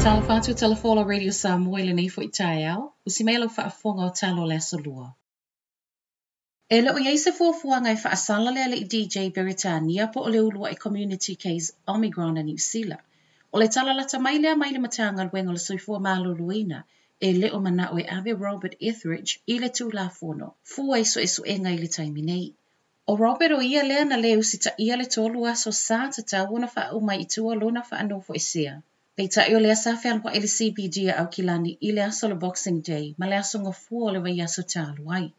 Talafatu Tulafono Radio Samoa le nei fo itaiao, usimelo faafoga o talo le asolua. E leo iei se fuafuanga e faasala le i DJ Peretania po o le ulua e community case Omicron na New Zealand. O le talalata mai le matanga lwenga le soifua maluluina e leo mana o e ave Robert Etheridge i le tulafono, fua iso enga i le taimi nei. O Robert o ia lea na leo sita ia le tolu aso sa tataua na faauma i tua lona faanofoesea. Peitai o le asafe alwa ele CBD au kilani i le aso le Boxing Day, ma le aso ngofua o le vai aso talu ai.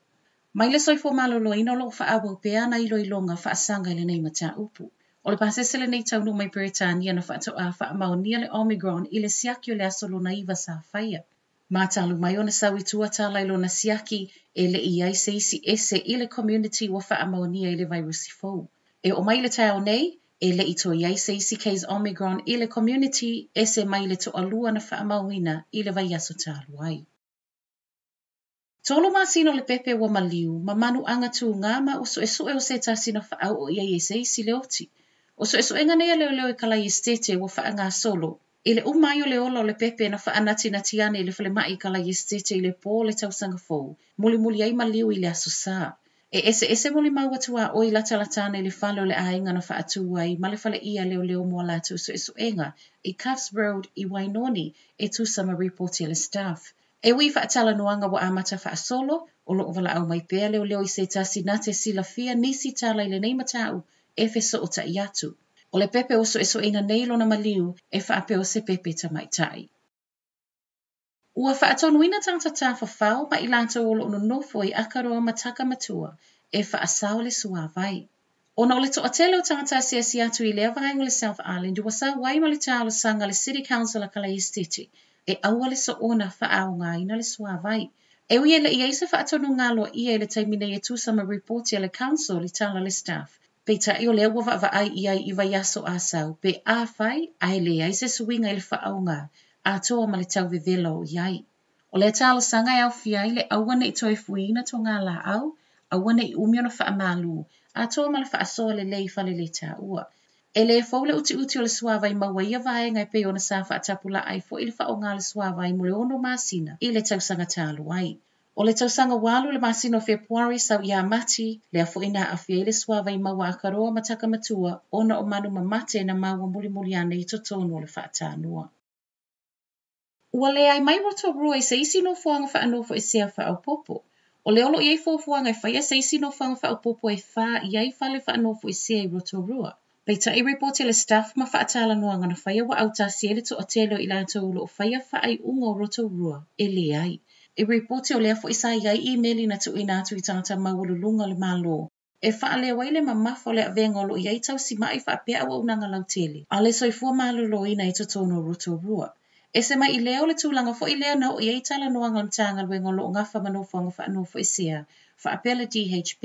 Mai le soifo malolo ino lo faawa upea na ilo ilonga faasanga le nei mata upu. O le pasese le nei taunu mai Peretania na faato a faamaunia le Omicron i le siaki o le aso lona iwa sa faia. Ma talu mai o na sawi tua tala ilo na siaki e le iai se isi ese i le community wa faamaunia i le virusi fou. E o mai le tau nei, e le ito iai se isi case Omicron i le community e se mai le to alua na faamauina i le vai aso talu ai. Tolo masina le pepe wa maliu, ma manu anga tu ngā ma o so e o se tasina faau o iai e se isi le oti. O so e nganea leoleo e kalai estete wa faa ngā solo. I le umai o le ola o le pepe na faa nati ane i le fale mai kalai estete i le pō le tausanga fou. Muli ai maliu i le aso sā. E ese muli mau atua o i latalatana i le fale o le ainga na faa atua i ma le fale ia leoleo mua latu so enga i Cuffs Road i Wainoni e tusama reporti le staff. E wi faatala noanga wa amata faasolo o loo wala au mai pea leo i se tasi nate sila fia nisi tala i le nei matau e feso o ta iatu. O le pepe oso ina neilo na maliu e faapeo se pepe tamaitai. Ua faatonuina tangata tafa fau ma ilanta o loo nofo i Akaroa ma Takamatua e faasao le suavai. Ona o le to atele o tangata siasi atu i lea vaengo le South Island ua sa wai ma le talo sanga le City Council a Kalai Estete e aua le so ona faaaoga ina le suavai. E ui ele iei se faatonu ngalo ia le taimine e tusama reporti le council i tala le staff. Peita i o lea ua vaai iai i vai aso asau, pe a fai a ele iai se suinga i le faaaoga a toa ma le tau vevelo o iai. O le talo sanga e au fiai le aua ne i toi fuina to ngā la au, aua ne i umio na faamalu, a toa ma le faasoa le lei fale le ta ua. E le fau le uti o le suavai maua ia vae ngai pe ona sa Faatapulaa ai fo i le whaonga le suavai mo le ono masina i le tausanga talu ai. O le tausanga walu le masina o Februari sau ia mati le afo ina a fia i le suavai maua Akaroa ma Takamatua ona o manu mamate na maua muli ane i totonu o le whaatanua. Ua Leai mai Rotorua i se isi nofoaga faanofoesea faaaopopo. O le olo iai fofuanga e faia se isi nofoaga faaaopopo e faa iai fale faanofoesea i Rotorua. Peita i reporti le staff ma faatala noanga na faia wa au tasi ele to atelo i lanta ulo o faia faai unga o Rotorua e Leai. I reporti o lea fo isa iai e-maili na tu ina atu i tangata mawululunga le malo. E faa lea waile ma mafo le avenga lo iai tau si mai faa pia awa unanga lautele. A le soifua malulo ina i totono Rotorua. E se mai i leo le tūlanga fo i lea na o iai tala noanga mtanga lwenga lo ngafa manofuanga faanofoesea faa pia DHB.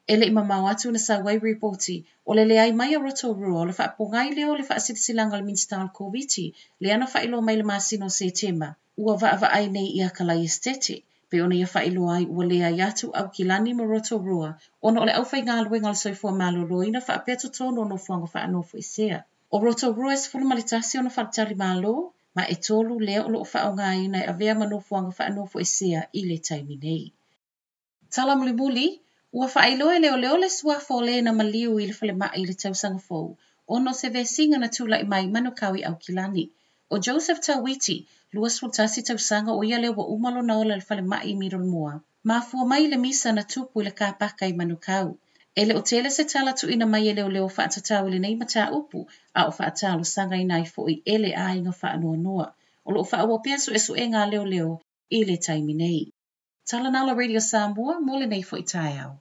Ele i mamau atu na sawai reporti o le Leai mai a Rotorua o le whaapongai leo le whaasisilanga le Minstyle Koviti le ana Faailoa mai le masino se tema ua ai nei i a Kalai Estete pe ona ia Faailoa ai ua Leai atu au kilani ma Rotorua ona o le aufai ngā luenga le soifua malolo ina whaapeto tono no fuanga faanofoesea. O Rotorua es fulu malitasi ona whaatali malo ma e tolu leo o lo whaongai na avea manofuanga faanofoesea i le taimi nei. Tala muli ua Faailoa leoleo le suafo le na maliu i le fale mai i le tausanga fou. Ono se vesinga na tula i mai manukawi au kilani. O Joseph Tauiti, luas fultasi tausanga o ia le wa umalo na ola le fale mai i mirol mua. Mafua mai le misa na tupu i le kāpaka i manukau. Ele o tele se tala tu ina mai e leoleo whaatatau le nei mata upu a o whaatalo sanga i nai fo i ele a inga whaanoa noa. O lo whaawopia Suesue ngā leoleo i le taimi nei. Tala nala Radio Samoa, mole nei fo i tai au.